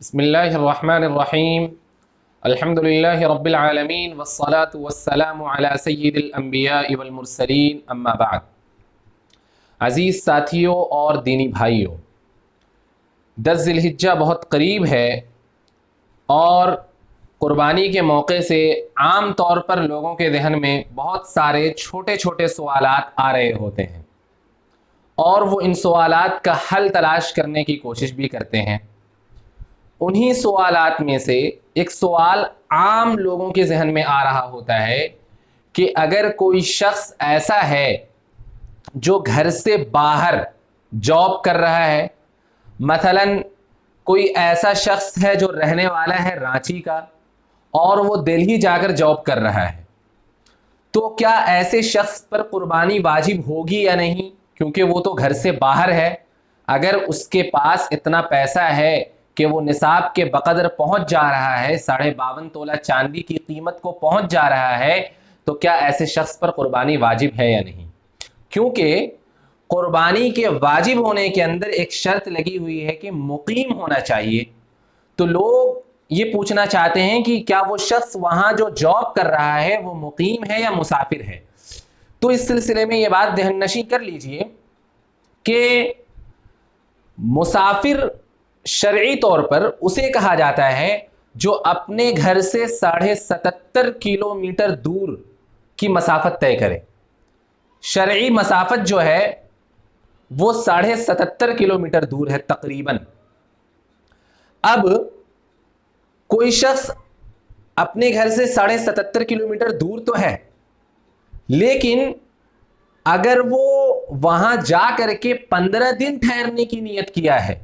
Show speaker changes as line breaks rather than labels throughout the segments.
بسم اللہ الرحمن الرحیم الحمدللہ رب العالمین والصلاة والسلام علی سید الانبیاء والمرسلین اما بعد۔ عزیز ساتھیوں اور دینی بھائیوں، 10 ذی الحجہ بہت قریب ہے اور قربانی کے موقع سے عام طور پر لوگوں کے ذہن میں بہت سارے چھوٹے چھوٹے سوالات آ رہے ہوتے ہیں اور وہ ان سوالات کا حل تلاش کرنے کی کوشش بھی کرتے ہیں۔ انہی سوالات میں سے ایک سوال عام لوگوں کے ذہن میں آ رہا ہوتا ہے کہ اگر کوئی شخص ایسا ہے جو گھر سے باہر جاب کر رہا ہے، مثلا کوئی ایسا شخص ہے جو رہنے والا ہے رانچی کا اور وہ دہلی جا کر جاب کر رہا ہے، تو کیا ایسے شخص پر قربانی واجب ہوگی یا نہیں؟ کیونکہ وہ تو گھر سے باہر ہے۔ اگر اس کے پاس اتنا پیسہ ہے کہ وہ نصاب کے بقدر پہنچ جا رہا ہے، 52.5 تولہ چاندی کی قیمت کو پہنچ جا رہا ہے، تو کیا ایسے شخص پر قربانی واجب ہے یا نہیں؟ کیونکہ قربانی کے واجب ہونے کے اندر ایک شرط لگی ہوئی ہے کہ مقیم ہونا چاہیے۔ تو لوگ یہ پوچھنا چاہتے ہیں کہ کیا وہ شخص وہاں جو جاب کر رہا ہے وہ مقیم ہے یا مسافر ہے؟ تو اس سلسلے میں یہ بات ذہن نشین کر لیجئے کہ مسافر شرعی طور پر اسے کہا جاتا ہے جو اپنے گھر سے 77.5 کلومیٹر دور کی مسافت طے کرے۔ شرعی مسافت جو ہے وہ 77.5 کلومیٹر دور ہے تقریباً۔ اب کوئی شخص اپنے گھر سے 77.5 کلومیٹر دور تو ہے، لیکن اگر وہ وہاں جا کر کے 15 دن ٹھہرنے کی نیت کیا ہے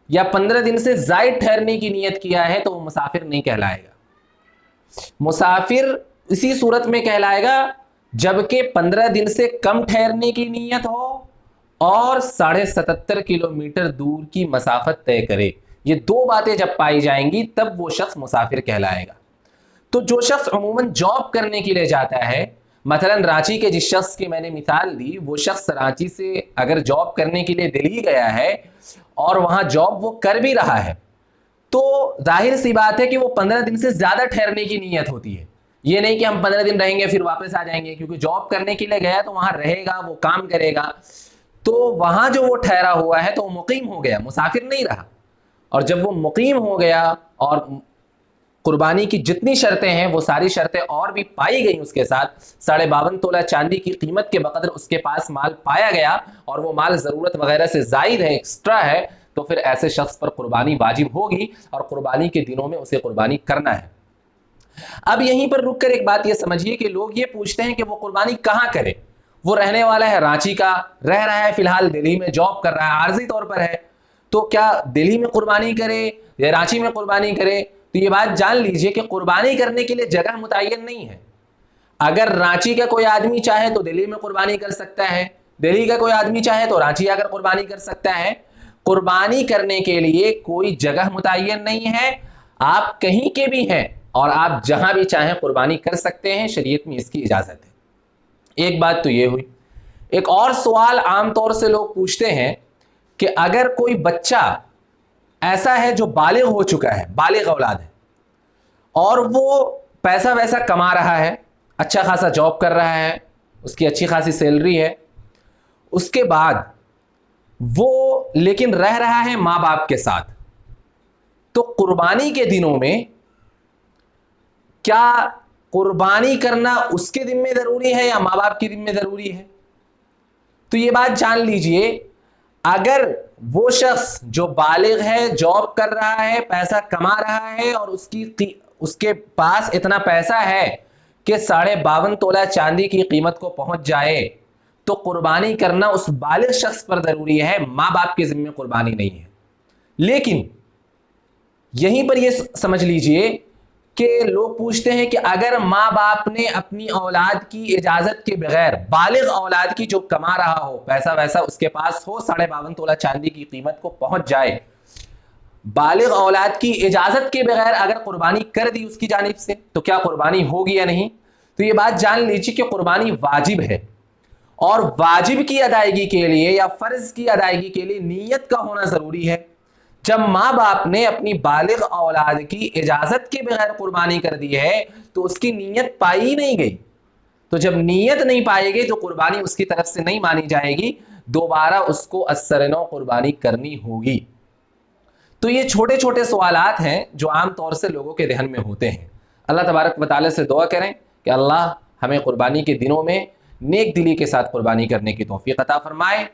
یا 15 دن سے زائد ٹھہرنے کی نیت کیا ہے، تو وہ مسافر نہیں کہلائے گا۔ مسافر اسی صورت میں کہلائے گا جبکہ 15 دن سے کم ٹھہرنے کی نیت ہو اور 77.5 کلومیٹر دور کی مسافت طے کرے۔ یہ دو باتیں جب پائی جائیں گی تب وہ شخص مسافر کہلائے گا۔ تو جو شخص عموماً جاب کرنے کے لیے جاتا ہے، مثلا رانچی کے جس شخص کی میں نے مثال دی، وہ شخص رانچی سے اگر جاب کرنے کے لیے دہلی گیا ہے اور وہاں جاب وہ کر بھی رہا ہے، تو ظاہر سی بات ہے کہ وہ 15 دن سے زیادہ ٹھہرنے کی نیت ہوتی ہے۔ یہ نہیں کہ ہم 15 دن رہیں گے پھر واپس آ جائیں گے، کیونکہ جاب کرنے کے لیے گیا تو وہاں رہے گا، وہ کام کرے گا، تو وہاں جو وہ ٹھہرا ہوا ہے تو وہ مقیم ہو گیا، مسافر نہیں رہا۔ اور جب وہ مقیم ہو گیا اور قربانی کی جتنی شرطیں ہیں وہ ساری شرطیں اور بھی پائی گئیں اس کے ساتھ، 52.5 تولہ چاندی کی قیمت کے بقدر اس کے پاس مال پایا گیا اور وہ مال ضرورت وغیرہ سے زائد ہے، ایکسٹرا ہے، تو پھر ایسے شخص پر قربانی واجب ہوگی اور قربانی کے دنوں میں اسے قربانی کرنا ہے۔ اب یہیں پر رک کر ایک بات یہ سمجھیے کہ لوگ یہ پوچھتے ہیں کہ وہ قربانی کہاں کرے؟ وہ رہنے والا ہے رانچی کا، رہ رہا ہے فی الحال دہلی میں، جاب کر رہا ہے، عارضی طور پر ہے، تو کیا دہلی میں قربانی کرے یا رانچی میں قربانی کرے؟ تو یہ بات جان لیجئے کہ قربانی کرنے کے لیے جگہ متعین نہیں ہے۔ اگر رانچی کا کوئی آدمی چاہے تو دہلی میں قربانی کر سکتا ہے، دہلی کا کوئی آدمی چاہے تو رانچی آ کر قربانی کر سکتا ہے۔ قربانی کرنے کے لیے کوئی جگہ متعین نہیں ہے، آپ کہیں کے بھی ہیں اور آپ جہاں بھی چاہیں قربانی کر سکتے ہیں، شریعت میں اس کی اجازت ہے۔ ایک بات تو یہ ہوئی۔ ایک اور سوال عام طور سے لوگ پوچھتے ہیں کہ اگر کوئی بچہ ایسا ہے جو بالغ ہو چکا ہے، بالغ اولاد ہے، اور وہ پیسہ ویسا کما رہا ہے، اچھا خاصا جاب کر رہا ہے، اس کی اچھی خاصی سیلری ہے، اس کے بعد وہ لیکن رہ رہا ہے ماں باپ کے ساتھ، تو قربانی کے دنوں میں کیا قربانی کرنا اس کے ذمہ ضروری ہے یا ماں باپ کے ذمہ ضروری ہے؟ تو یہ بات جان لیجئے، اگر وہ شخص جو بالغ ہے، جاب کر رہا ہے، پیسہ کما رہا ہے اور اس کے پاس اتنا پیسہ ہے کہ 52.5 تولہ چاندی کی قیمت کو پہنچ جائے، تو قربانی کرنا اس بالغ شخص پر ضروری ہے، ماں باپ کے ذمہ قربانی نہیں ہے۔ لیکن یہیں پر یہ سمجھ لیجئے کہ لوگ پوچھتے ہیں کہ اگر ماں باپ نے اپنی اولاد کی اجازت کے بغیر، بالغ اولاد کی جو کما رہا ہو، پیسہ ویسا اس کے پاس ہو، 52.5 تولہ چاندی کی قیمت کو پہنچ جائے، بالغ اولاد کی اجازت کے بغیر اگر قربانی کر دی اس کی جانب سے، تو کیا قربانی ہوگی یا نہیں؟ تو یہ بات جان لیجیے کہ قربانی واجب ہے، اور واجب کی ادائیگی کے لیے یا فرض کی ادائیگی کے لیے نیت کا ہونا ضروری ہے۔ جب ماں باپ نے اپنی بالغ اولاد کی اجازت کے بغیر قربانی کر دی ہے تو اس کی نیت پائی نہیں گئی، تو جب نیت نہیں پائے گی تو قربانی اس کی طرف سے نہیں مانی جائے گی، دوبارہ اس کو اثر نو قربانی کرنی ہوگی۔ تو یہ چھوٹے چھوٹے سوالات ہیں جو عام طور سے لوگوں کے ذہن میں ہوتے ہیں۔ اللہ تبارک و تعالیٰ سے دعا کریں کہ اللہ ہمیں قربانی کے دنوں میں نیک دلی کے ساتھ قربانی کرنے کی توفیق عطا فرمائے،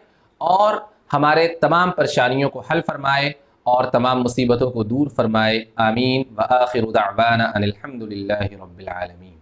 اور ہمارے تمام پریشانیوں کو حل فرمائے اور تمام مصیبتوں کو دور فرمائے۔ آمین۔ وآخر دعوانا ان الحمد للہ رب العالمین۔